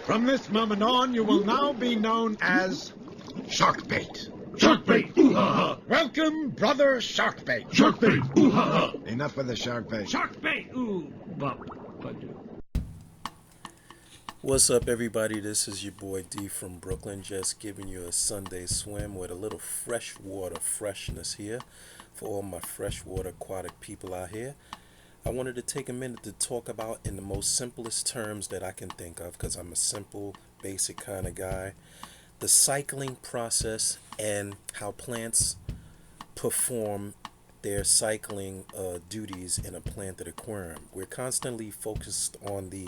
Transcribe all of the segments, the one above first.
From this moment on, you will now be known as Sharkbait. Sharkbait! Ooh-ha-ha! Welcome, brother Sharkbait. Sharkbait! Ooh-ha-ha! Enough with the Sharkbait. Sharkbait! Ooh, bop. What's up, everybody? This is your boy D from Brooklyn, just giving you a Sunday swim with a little freshwater freshness here for all my freshwater aquatic people out here. I wanted to take a minute to talk about, in the most simplest terms that I can think of, because I'm a simple, basic kind of guy, the cycling process and how plants perform their cycling duties in a planted aquarium. We're constantly focused on the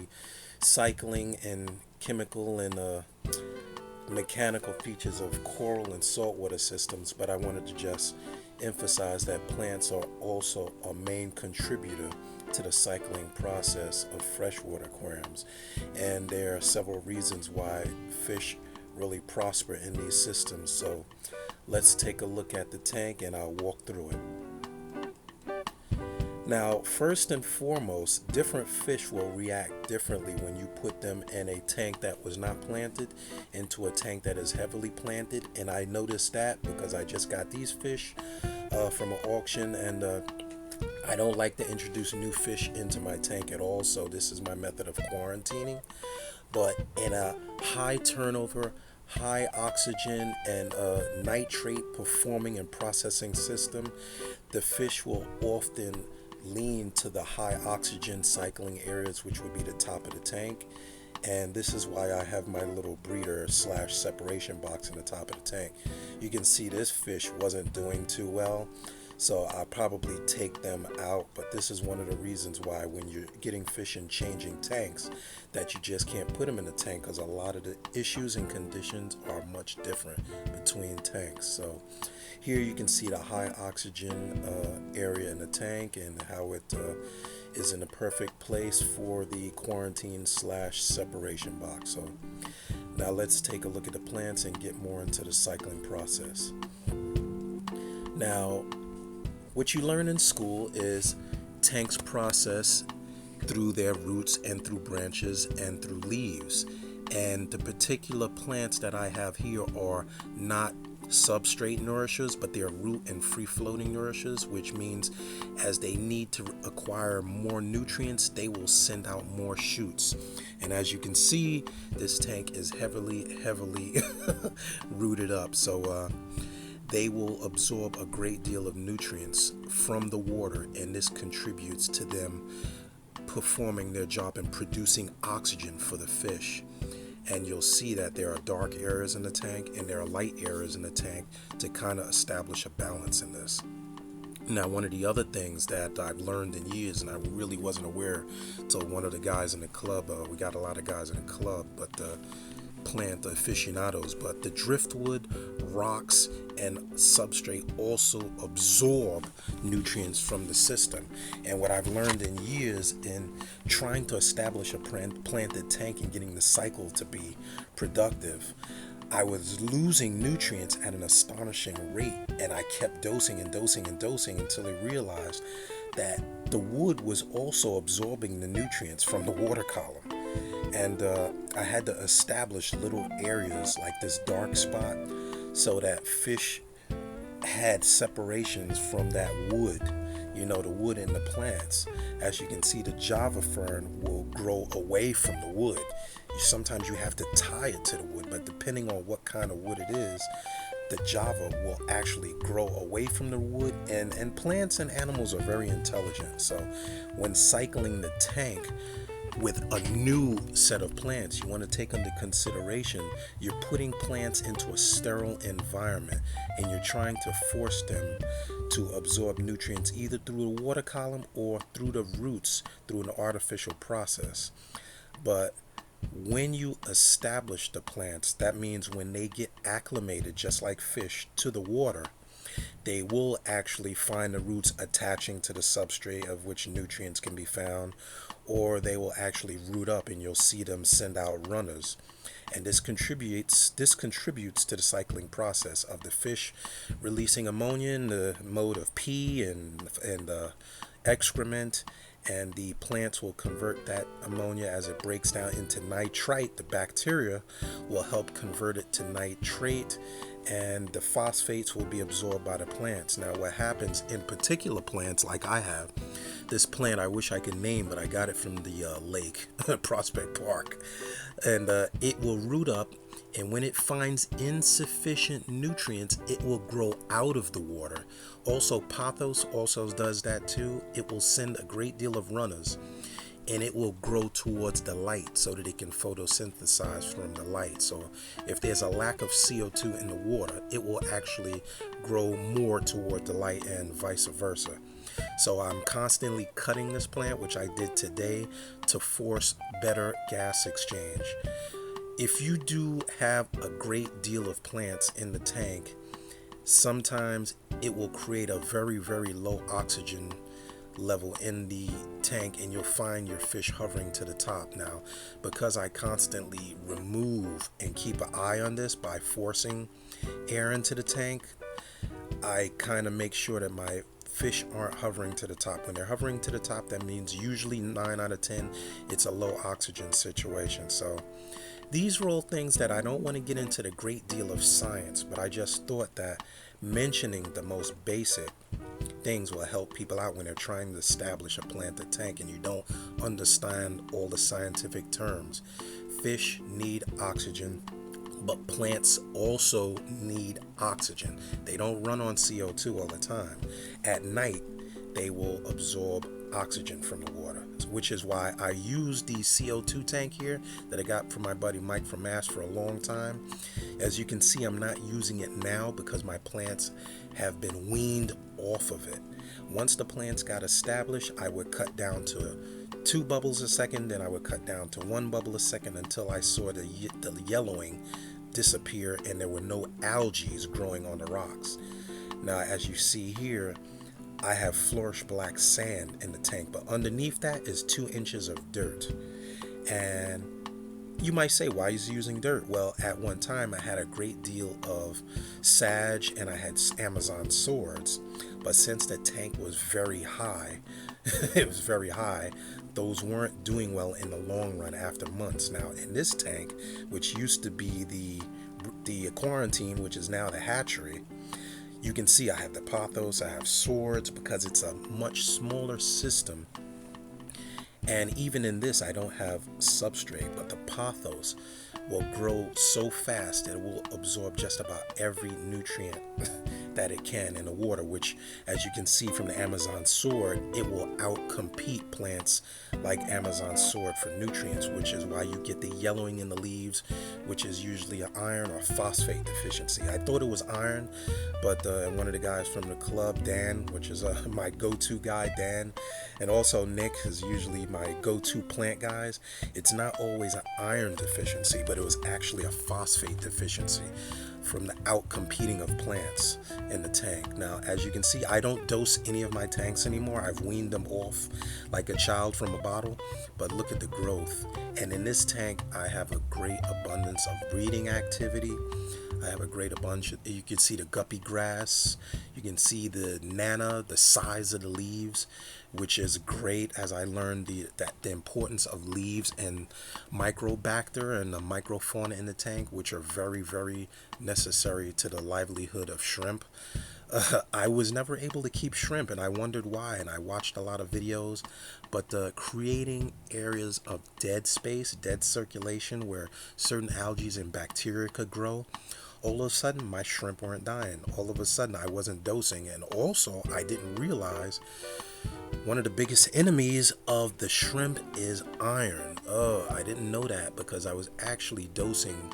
cycling and chemical and mechanical features of coral and saltwater systems, but I wanted to just emphasize that plants are also a main contributor to the cycling process of freshwater aquariums, and there are several reasons why fish really prosper in these systems. So let's take a look at the tank and I'll walk through it. Now, first and foremost, different fish will react differently when you put them in a tank that was not planted into a tank that is heavily planted. And I noticed that because I just got these fish from an auction, and I don't like to introduce new fish into my tank at all. So this is my method of quarantining. But in a high turnover, high oxygen and nitrate performing and processing system, the fish will often lean to the high oxygen cycling areas, which would be the top of the tank. And this is why I have my little breeder / separation box in the top of the tank. You can see this fish wasn't doing too well, so I'll probably take them out. But this is one of the reasons why when you're getting fish in changing tanks, that you just can't put them in the tank, because a lot of the issues and conditions are much different between tanks. So here you can see the high oxygen area in the tank and how it is in a perfect place for the quarantine / separation box. So now let's take a look at the plants and get more into the cycling process. Now, what you learn in school is tanks process through their roots and through branches and through leaves. And the particular plants that I have here are not substrate nourishers, but they are root and free floating nourishers, which means as they need to acquire more nutrients, they will send out more shoots. And as you can see, this tank is heavily rooted up, so they will absorb a great deal of nutrients from the water, and this contributes to them performing their job and producing oxygen for the fish. And you'll see that there are dark areas in the tank and there are light areas in the tank to kind of establish a balance in this. Now, one of the other things that I've learned in years, and I really wasn't aware till one of the guys in the club, we got a lot of guys in the club, but plant aficionados, but the driftwood, rocks, and substrate also absorb nutrients from the system. And what I've learned in years in trying to establish a planted tank and getting the cycle to be productive, I was losing nutrients at an astonishing rate, and I kept dosing until I realized that the wood was also absorbing the nutrients from the water column. And I had to establish little areas like this dark spot so that fish had separations from that wood, the wood in the plants. As you can see, the Java fern will grow away from the wood. Sometimes you have to tie it to the wood, but depending on what kind of wood it is, the Java will actually grow away from the wood. And plants and animals are very intelligent. So when cycling the tank with a new set of plants, you want to take into consideration you're putting plants into a sterile environment, and you're trying to force them to absorb nutrients either through the water column or through the roots through an artificial process. But when you establish the plants, that means when they get acclimated, just like fish, to the water, they will actually find the roots attaching to the substrate of which nutrients can be found, or they will actually root up and you'll see them send out runners. And this contributes to the cycling process of the fish releasing ammonia in the mode of pee and excrement, and the plants will convert that ammonia as it breaks down into nitrite. The bacteria will help convert it to nitrate, and the phosphates will be absorbed by the plants. Now what happens in particular plants, like I have this plant I wish I could name, but I got it from the lake Prospect Park, and it will root up, and when it finds insufficient nutrients, it will grow out of the water. Also, pothos also does that too. It will send a great deal of runners, and it will grow towards the light so that it can photosynthesize from the light. So if there's a lack of CO2 in the water, it will actually grow more toward the light, and vice versa. So I'm constantly cutting this plant, which I did today, to force better gas exchange. If you do have a great deal of plants in the tank, sometimes it will create a very, very low oxygen level in the tank, and you'll find your fish hovering to the top. Now, because I constantly remove and keep an eye on this by forcing air into the tank, I kind of make sure that my fish aren't hovering to the top. When they're hovering to the top, that means usually 9 out of 10 it's a low oxygen situation. So these are all things that I don't want to get into the great deal of science, but I just thought that mentioning the most basic things will help people out when they're trying to establish a planted tank and you don't understand all the scientific terms. Fish need oxygen, but plants also need oxygen. They don't run on CO2 all the time. At night, they will absorb oxygen from the water, which is why I use the CO2 tank here that I got from my buddy Mike from Mass for a long time. As you can see, I'm not using it now because my plants have been weaned off of it. Once the plants got established, I would cut down to 2 bubbles a second, then I would cut down to 1 bubble a second until I saw the yellowing disappear and there were no algae growing on the rocks. Now, as you see here, I have flourish black sand in the tank, but underneath that is 2 inches of dirt. And you might say, why is he using dirt? Well, at one time I had a great deal of sage and I had Amazon swords, but since the tank was very high, it was very high, those weren't doing well in the long run after months. Now in this tank, which used to be the quarantine, which is now the hatchery, you can see I have the pothos, I have swords, because it's a much smaller system. And even in this, I don't have substrate, but the pothos will grow so fast that it will absorb just about every nutrient that it can in the water, which, as you can see from the Amazon sword, it will outcompete plants like Amazon sword for nutrients, which is why you get the yellowing in the leaves, which is usually an iron or phosphate deficiency. I thought it was iron, but one of the guys from the club, Dan, which is my go-to guy, Dan, and also Nick is usually my go-to plant guys. It's not always an iron deficiency, but it was actually a phosphate deficiency from the outcompeting of plants in the tank. Now, as you can see, I don't dose any of my tanks anymore. I've weaned them off like a child from a bottle, but look at the growth. And in this tank, I have a great abundance of breeding activity. I have a great abundance. You can see the guppy grass. You can see the nana, the size of the leaves, which is great as I learned the importance of leaves and microbacter and the microfauna in the tank, which are very, very necessary to the livelihood of shrimp. I was never able to keep shrimp, and I wondered why, and I watched a lot of videos, but creating areas of dead space, dead circulation, where certain algae and bacteria could grow, all of a sudden my shrimp weren't dying. All of a sudden I wasn't dosing, and also I didn't realize one of the biggest enemies of the shrimp is iron. Oh, I didn't know that because I was actually dosing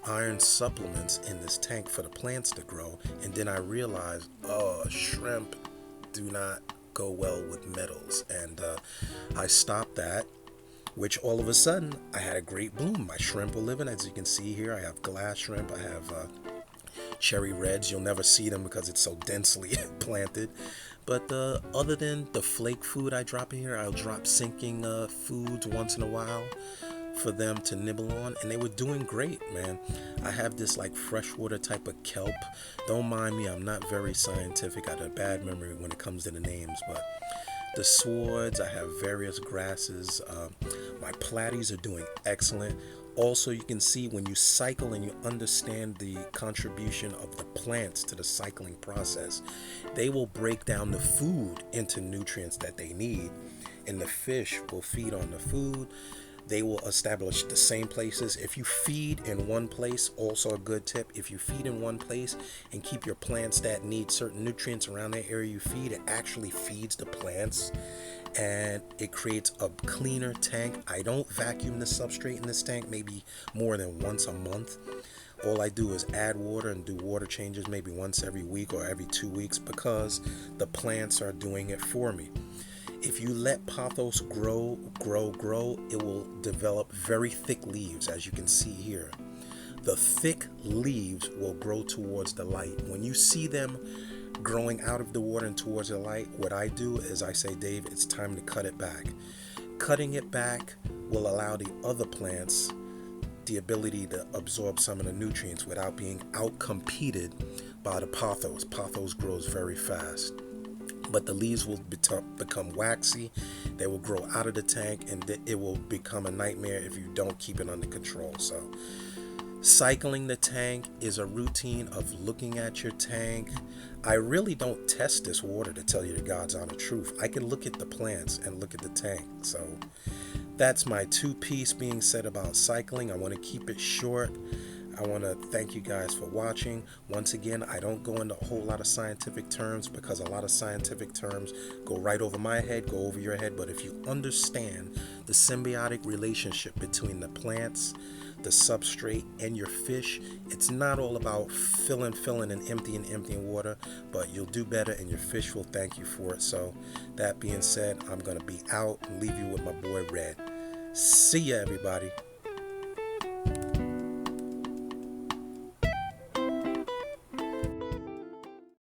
iron supplements in this tank for the plants to grow, and then I realized, oh, shrimp do not go well with metals, and I stopped that, which all of a sudden I had a great bloom. My shrimp were living. As you can see here, I have glass shrimp, I have cherry reds. You'll never see them because it's so densely planted. But other than the flake food I drop in here, I'll drop sinking foods once in a while for them to nibble on, and they were doing great, man. I have this like freshwater type of kelp. Don't mind me, I'm not very scientific. I have a bad memory when it comes to the names, but the swords. I have various grasses. My platies are doing excellent. Also, you can see when you cycle and you understand the contribution of the plants to the cycling process, they will break down the food into nutrients that they need, and the fish will feed on the food. They will establish the same places. If you feed in one place, also a good tip, if you feed in one place and keep your plants that need certain nutrients around that area you feed, it actually feeds the plants and it creates a cleaner tank. I don't vacuum the substrate in this tank maybe more than once a month. All I do is add water and do water changes maybe once every week or every 2 weeks, because the plants are doing it for me. If you let pothos grow, it will develop very thick leaves, as you can see here. The thick leaves will grow towards the light. When you see them growing out of the water and towards the light, what I do is I say, Dave, it's time to cut it back. Cutting it back will allow the other plants the ability to absorb some of the nutrients without being outcompeted by the pothos. Pothos grows very fast, but the leaves will become waxy. They will grow out of the tank, and it will become a nightmare if you don't keep it under control. So cycling the tank is a routine of looking at your tank. I really don't test this water, to tell you the God's honest truth. I can look at the plants and look at the tank. So that's my 2-piece being said about cycling. I want to keep it short. I want to thank you guys for watching. Once again, I don't go into a whole lot of scientific terms, because a lot of scientific terms go right over my head, go over your head. But if you understand the symbiotic relationship between the plants, the substrate, and your fish, it's not all about filling and emptying water, but you'll do better and your fish will thank you for it. So that being said, I'm going to be out and leave you with my boy Red. See ya, everybody.